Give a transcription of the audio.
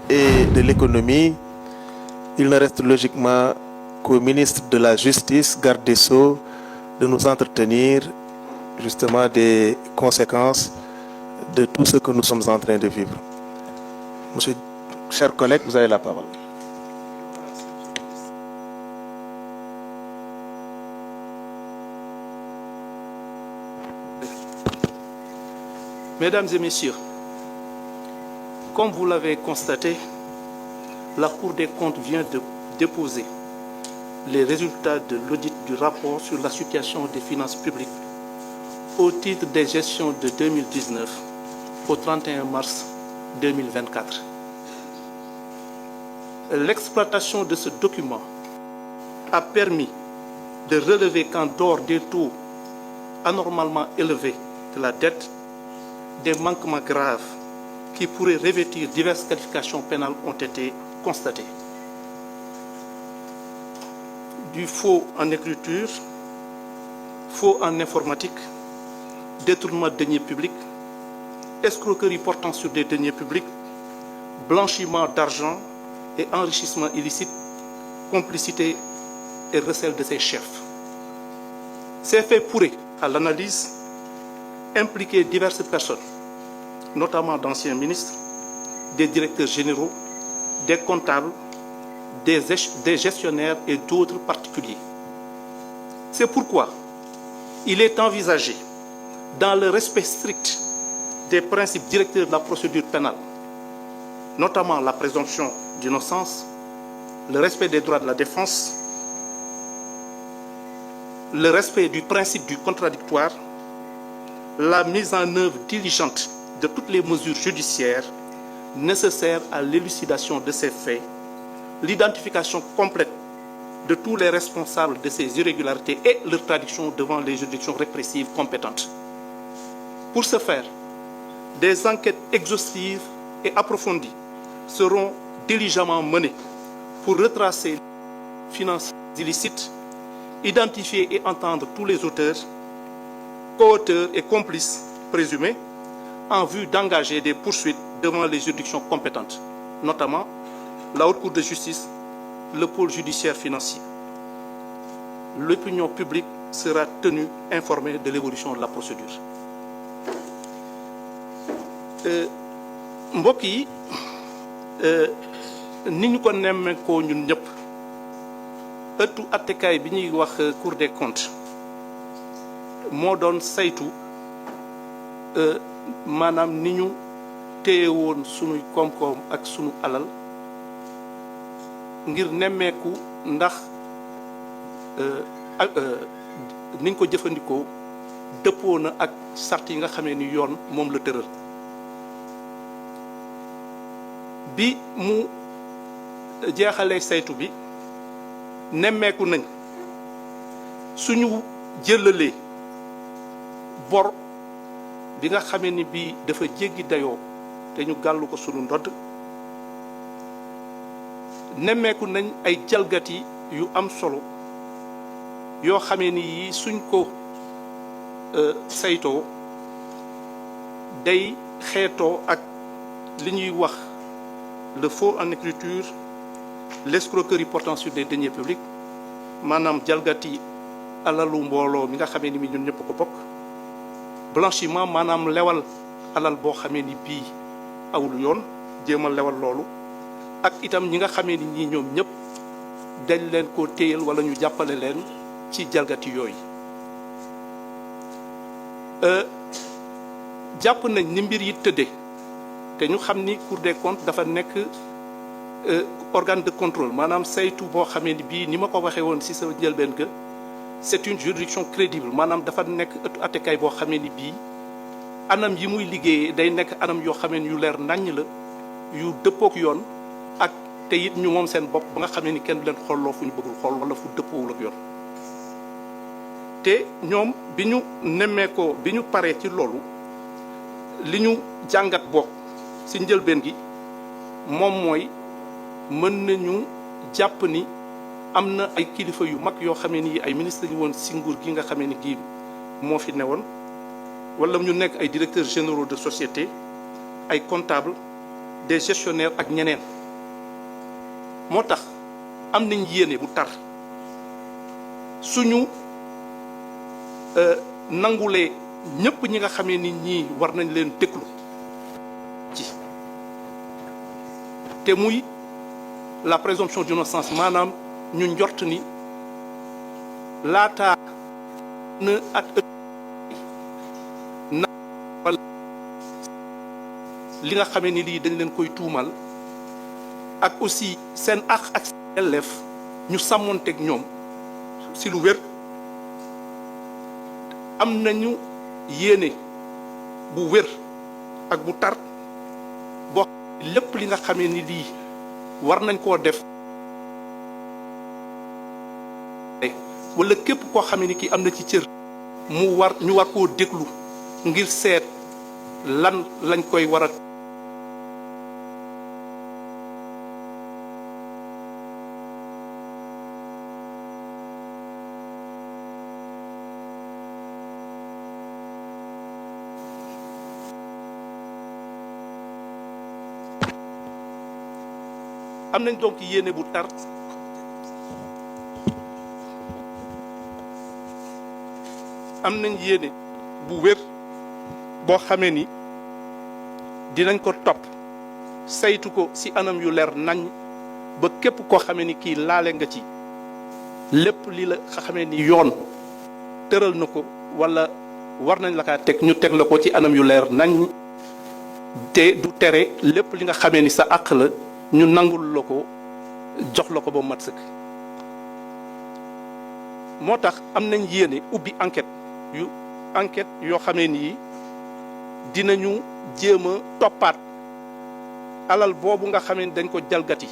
et de l'économie, il ne reste logiquement qu'au ministre de la Justice, garde des Sceaux, de nous entretenir justement des conséquences de tout ce que nous sommes en train de vivre. Monsieur, chers collègues, vous avez la parole. Mesdames et messieurs, comme vous l'avez constaté, la Cour des comptes vient de déposer les résultats de l'audit du rapport sur la situation des finances publiques au titre des gestions de 2019 au 31 mars 2024. L'exploitation de ce document a permis de relever qu'en dehors des taux anormalement élevés de la dette, des manquements graves qui pourraient revêtir diverses qualifications pénales ont été constatés. Du faux en écriture, faux en informatique, détournement de deniers publics, escroquerie portant sur des deniers publics, blanchiment d'argent et enrichissement illicite, complicité et recel de ses chefs. Ces faits pourraient, à l'analyse, impliquer diverses personnes, notamment d'anciens ministres, des directeurs généraux, des comptables, des gestionnaires et d'autres particuliers. C'est pourquoi il est envisagé, dans le respect strict des principes directeurs de la procédure pénale, notamment la présomption d'innocence, le respect des droits de la défense, le respect du principe du contradictoire, la mise en œuvre diligente de toutes les mesures judiciaires nécessaires à l'élucidation de ces faits, l'identification complète de tous les responsables de ces irrégularités et leur traduction devant les juridictions répressives compétentes. Pour ce faire, des enquêtes exhaustives et approfondies seront diligemment menées pour retracer les finances illicites, identifier et entendre tous les auteurs, co-auteurs et complices présumés en vue d'engager des poursuites devant les juridictions compétentes, notamment la Haute Cour de justice, le pôle judiciaire financier. L'opinion publique sera tenue informée de l'évolution de la procédure. mbokk yi ni ñu ko nemmeekoo ñun ñëpp ëttu attekaay bi ñuy wax Cour des comptes moo doon saytu maanaam ni ñu téye woon sunuy koom-koom ak sunu alal ngir nemmeeku ndax ni ñu ko jëfandikoo dëppoo na ak sart yi nga xamee ni yoon moom la tëral. bi mu jeexalee saytu bi nemmeeku nañ suñu jëlalee bor bi nga xamee ni bii dafa jéggi dayoo te ñu gàllu ko sunu ndodd nemmeeku nañ ay jalgati yu am solo yoo xamee ni yii suñ ko saytoo day xeetoo ak li ñuy wax le faux en écriture, l'escroquerie portant sur des deniers publics, maanaam jalgati alalu mbooloo mi nga xamee ni mi ñun ñëpp ko bokk, blanchiment maanaam lewal alal boo xamee ni bii awul yoon jéem a lewal loolu, ak itam ñi nga xamee ni ñii ñoom ñëpp dañ leen ko téyal wala ñu jàppale leen ci jalgati yooyu. jàpp nañ ni mbir yi tëddee. te ñu xam ni Cour des comptes dafa nekk organe de contrôle maanaam saytu boo xamee ni bii ni ma ko waxee woon ci sa njëlbeen ga c'est une juridiction crédible maanaam dafa nekk ëttu attekaay boo xamee ni bii anam yi muy liggéeyee day nekk anam yoo xamee ni yu leer naññ la yu dëppook yoon ak te it ñu moom seen bopp ba nga xamee ni kenn du leen xolloo fu ñu bëggul xool wala fu dëppoowul ak yoon. te ñoom bi ñu nemmeekoo bi ñu paree ci loolu li ñu jàngat bokk ci njëlbeen gi moom mooy mën nañu jàpp ni am na ay kilifa yu mag yoo xamee ni ay ministres yi woon ci nguur gi nga xamee ni gii moo fi newoon wala ñu nekk ay directeurs généraux de société ay comptables des gestionnaires ak ñeneen moo tax am nañ yéene bu tar suñu nangulee ñëpp ñi nga xamee ni ñii war nañ leen déglu ci te muy la présomption d'innocence maanaam ñu njort ni laataa na at na li nga xamee ni lii dañ leen koy tuumal ak aussi seen ak seen yelleef ñu sàmmonteeg ñoom si lu wér am nañu yéene bu wér ak bu tar boo lépp li nga xamee ni lii war nañ koo def wala képp koo xamee ni kii am na ci cër ñu war koo déglu ngir seet lan lañ koy war a am nañ donc yéene bu tar am nañ yéene bu wér boo xamee ni dinañ ko topp saytu ko ci anam yu leer nañ ba képp koo xamee ni kii laale nga ci lépp li la xamee ni yoon tëral na ko walla war nañ la kaa teg ñu teg la ko ci anam yu leer nañ te du tere lépp li nga xamee ni sa àq la ñu nangul la ko jox la ko ba mat sëkk moo tax am nañ yéene ubbi enquête yoo xamee ni dinañu jéem a toppaat alal boobu nga xamee ni dañ ko jalgati